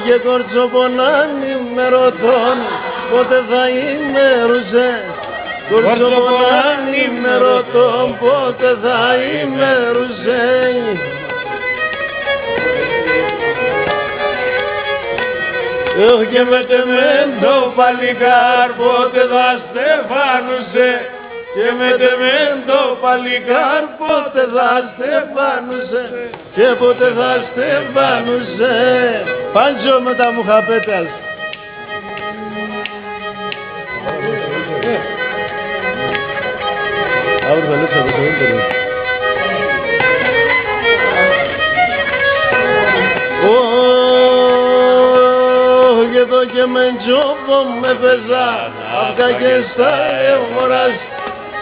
και κορτσοπονάνι με ρωτών πότε θα ημερούσε. Κορτσοπονάνι με ρωτών πότε θα ημερούσε. Και με τεμέντο παλικάρ πότε θα στεφάνουσε. Και με τεμέντο παλικάρ πότε θα στεφάνουσε. Και πότε θα στεφάνουσε. Πάντζο με τα μουχαπέτας. Αύριο θα λέξω από το ίντερνετ. Και εδώ και με τζόπο με πεζά αυκά και στα αιώρας.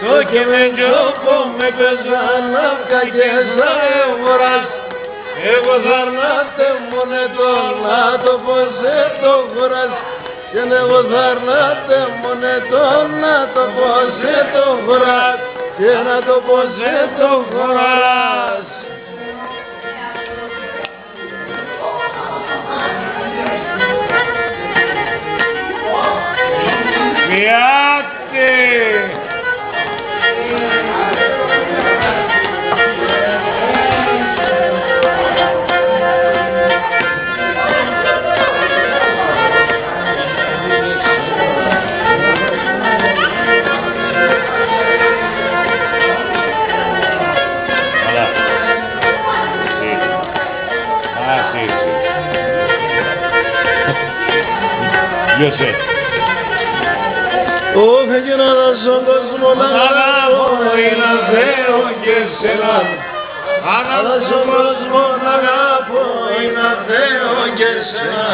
Το και με τζόπο με πεζάν αυκά και στα αιώρας. Εγώ θα αρνάτε μονετών να το ποζέ το χωράς. Και εγώ θα αρνάτε μονετών να το ποζέ το χωράς. Και να το ποζέ το χωράς. Μιάτε! Yo sé. Όχι και να δώσω κόσμο να αγαπώ είναι Θεό και σένα. Να δώσω κόσμο να αγαπώ είναι Θεό και σένα.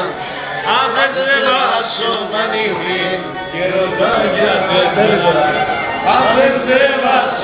Αν δεν τρεβάσω μ' ανοίγει και ρωτά για πετέρα. Αν δεν τρεβάσω